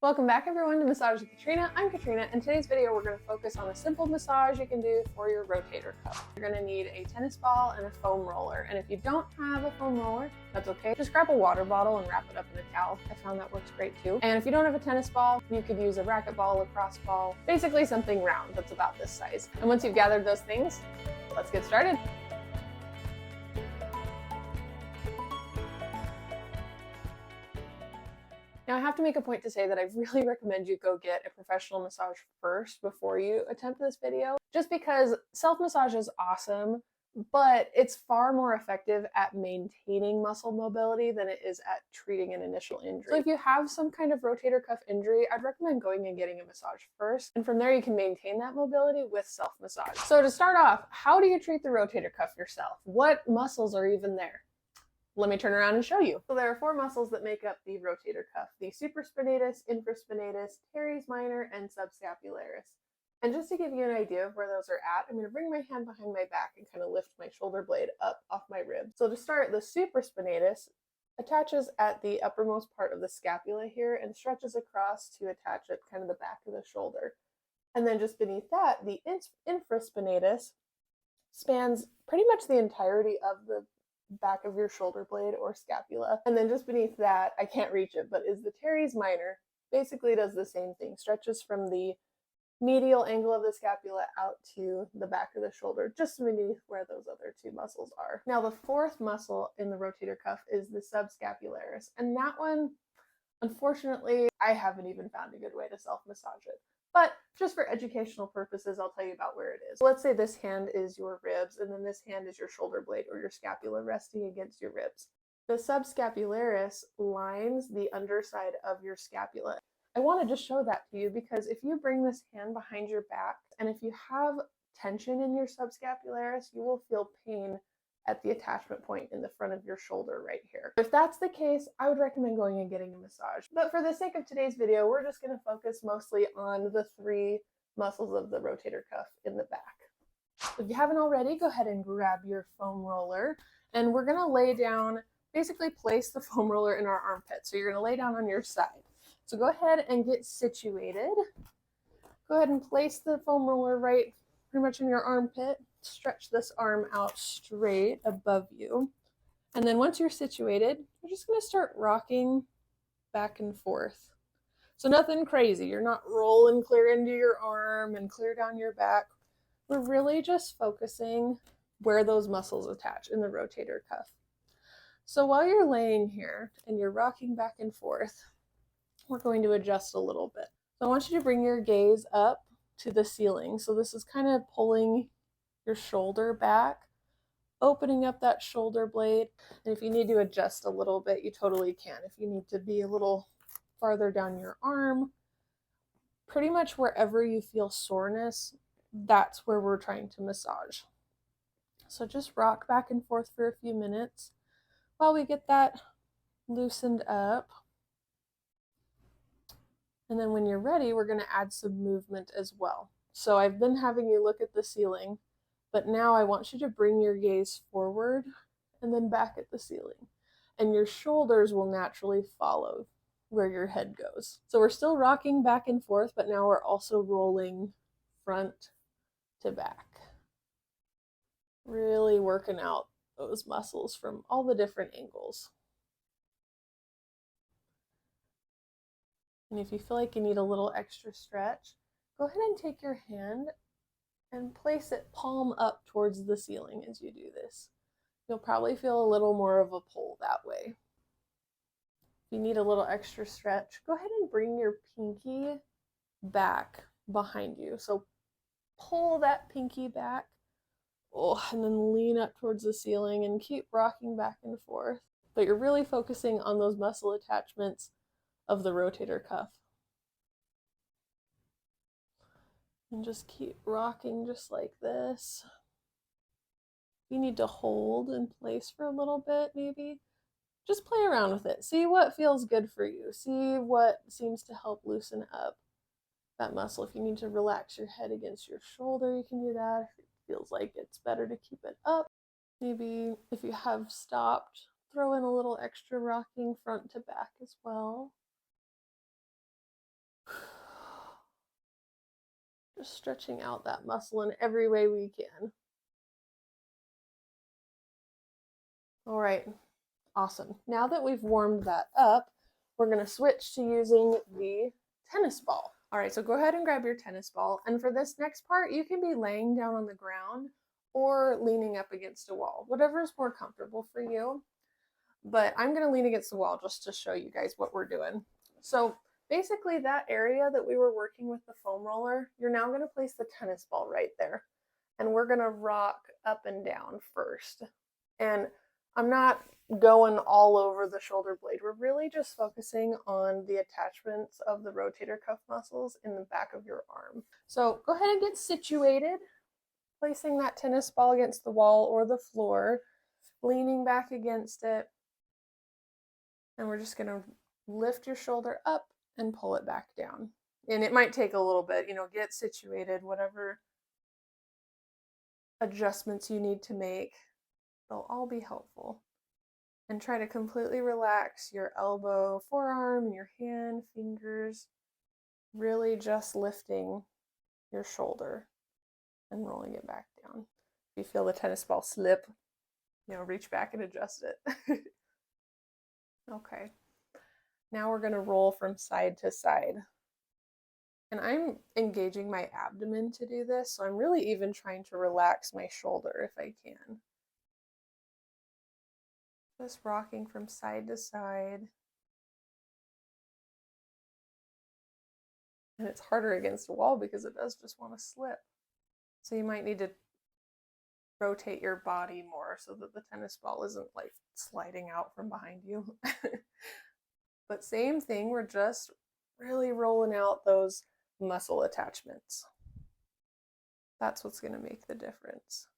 Welcome back everyone to Massage with Katrina. I'm Katrina, and today's video we're going to focus on a simple massage you can do for your rotator cuff. You're going to need a tennis ball and a foam roller, and if you don't have a foam roller, that's okay. Just grab a water bottle and wrap it up in a towel. I found that works great too. And if you don't have a tennis ball, you could use a racquetball, lacrosse ball, basically something round that's about this size. And once you've gathered those things, let's get started. Now, I have to make a point to say that I really recommend you go get a professional massage first before you attempt this video, just because self-massage is awesome, but it's far more effective at maintaining muscle mobility than it is at treating an initial injury. So if you have some kind of rotator cuff injury, I'd recommend going and getting a massage first, and from there you can maintain that mobility with self-massage. So to start off, how do you treat the rotator cuff yourself? What muscles are even there? Let me turn around and show you. So there are four muscles that make up the rotator cuff: the supraspinatus, infraspinatus, teres minor, and subscapularis. And just to give you an idea of where those are at, I'm going to bring my hand behind my back and kind of lift my shoulder blade up off my rib. So to start, the supraspinatus attaches at the uppermost part of the scapula here and stretches across to attach at kind of the back of the shoulder. And then just beneath that, the infraspinatus spans pretty much the entirety of the back of your shoulder blade or scapula. And then just beneath that, I can't reach it, but is the teres minor. Basically does the same thing, stretches from the medial angle of the scapula out to the back of the shoulder, just beneath where those other two muscles are. Now the fourth muscle in the rotator cuff is the subscapularis, and that one, unfortunately, I haven't even found a good way to self-massage it. But just for educational purposes, I'll tell you about where it is. So let's say this hand is your ribs, and then this hand is your shoulder blade or your scapula resting against your ribs. The subscapularis lines the underside of your scapula. I want to just show that to you because if you bring this hand behind your back, and if you have tension in your subscapularis, you will feel pain at the attachment point in the front of your shoulder right here. If that's the case, I would recommend going and getting a massage. But for the sake of today's video, we're just going to focus mostly on the three muscles of the rotator cuff in the back. If you haven't already, go ahead and grab your foam roller, and we're going to lay down, basically place the foam roller in our armpit. So you're going to lay down on your side. So go ahead and get situated. Go ahead and place the foam roller right pretty much in your armpit. Stretch this arm out straight above you. And then once you're situated, you're just going to start rocking back and forth. So nothing crazy. You're not rolling clear into your arm and clear down your back. We're really just focusing where those muscles attach in the rotator cuff. So while you're laying here and you're rocking back and forth, we're going to adjust a little bit. So I want you to bring your gaze up to the ceiling. So this is kind of pulling your shoulder back, opening up that shoulder blade. And if you need to adjust a little bit, you totally can. If you need to be a little farther down your arm, pretty much wherever you feel soreness, that's where we're trying to massage. So just rock back and forth for a few minutes while we get that loosened up. And then when you're ready, we're going to add some movement as well. So I've been having you look at the ceiling, but now I want you to bring your gaze forward and then back at the ceiling. And your shoulders will naturally follow where your head goes. So we're still rocking back and forth, but now we're also rolling front to back. Really working out those muscles from all the different angles. And if you feel like you need a little extra stretch, go ahead and take your hand and place it palm up towards the ceiling as you do this. You'll probably feel a little more of a pull that way. If you need a little extra stretch, go ahead and bring your pinky back behind you. So pull that pinky back, and then lean up towards the ceiling and keep rocking back and forth. But you're really focusing on those muscle attachments of the rotator cuff. And just keep rocking just like this. You need to hold in place for a little bit, maybe. Just play around with it. See what feels good for you. See what seems to help loosen up that muscle. If you need to relax your head against your shoulder, you can do that. If it feels like it's better to keep it up, maybe if you have stopped, throw in a little extra rocking front to back as well. Just stretching out that muscle in every way we can. All right, awesome. Now that we've warmed that up, we're gonna switch to using the tennis ball. All right, so go ahead and grab your tennis ball. And for this next part, you can be laying down on the ground or leaning up against a wall, whatever is more comfortable for you. But I'm gonna lean against the wall just to show you guys what we're doing. So basically that area that we were working with the foam roller, you're now gonna place the tennis ball right there. And we're gonna rock up and down first. And I'm not going all over the shoulder blade. We're really just focusing on the attachments of the rotator cuff muscles in the back of your arm. So go ahead and get situated, placing that tennis ball against the wall or the floor, leaning back against it. And we're just gonna lift your shoulder up and pull it back down. And it might take a little bit, get situated, whatever adjustments you need to make, they'll all be helpful. And try to completely relax your elbow, forearm, and your hand, fingers, really just lifting your shoulder and rolling it back down. If you feel the tennis ball slip, reach back and adjust it. Okay. Now we're gonna roll from side to side. And I'm engaging my abdomen to do this, so I'm really even trying to relax my shoulder if I can. Just rocking from side to side. And it's harder against a wall because it does just want to slip. So you might need to rotate your body more so that the tennis ball isn't like sliding out from behind you. But same thing, we're just really rolling out those muscle attachments. That's what's going to make the difference.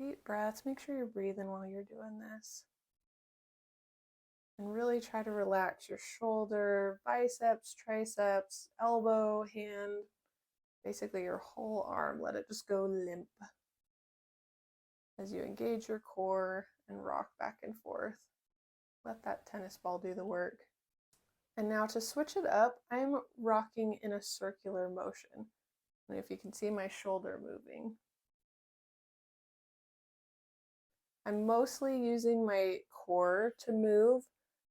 Deep breaths. Make sure you're breathing while you're doing this. And really try to relax your shoulder, biceps, triceps, elbow, hand, basically your whole arm. Let it just go limp as you engage your core and rock back and forth. Let that tennis ball do the work. And now to switch it up, I'm rocking in a circular motion. And if you can see my shoulder moving. I'm mostly using my core to move,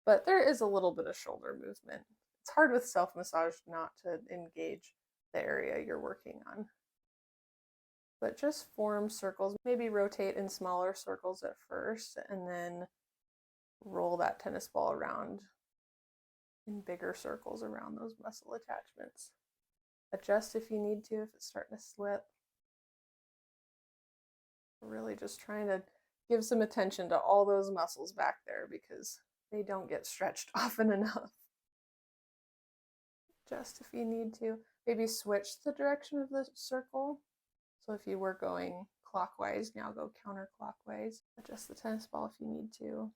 but there is a little bit of shoulder movement. It's hard with self-massage not to engage the area you're working on. But just form circles, maybe rotate in smaller circles at first, and then roll that tennis ball around in bigger circles around those muscle attachments. Adjust if you need to, if it's starting to slip. Really just trying to give some attention to all those muscles back there because they don't get stretched often enough. Just if you need to, maybe switch the direction of the circle. So if you were going clockwise, now go counterclockwise. Adjust the tennis ball if you need to.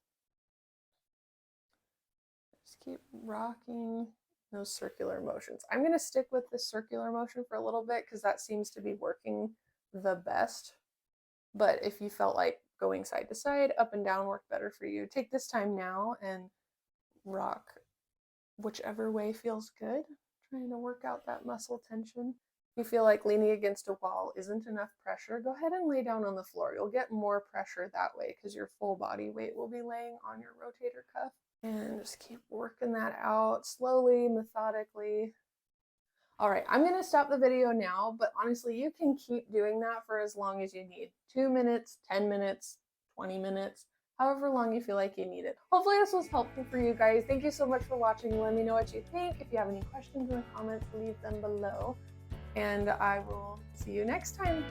Just keep rocking those circular motions. I'm going to stick with the circular motion for a little bit because that seems to be working the best. But if you felt like going side to side, up and down worked better for you, take this time now and rock whichever way feels good. Trying to work out that muscle tension. If you feel like leaning against a wall isn't enough pressure, go ahead and lay down on the floor. You'll get more pressure that way because your full body weight will be laying on your rotator cuff. And just keep working that out slowly, methodically. All right, I'm going to stop the video now, but honestly, you can keep doing that for as long as you need. 2 minutes, 10 minutes, 20 minutes, however long you feel like you need it. Hopefully this was helpful for you guys. Thank you so much for watching. Let me know what you think. If you have any questions in the comments, leave them below. And I will see you next time.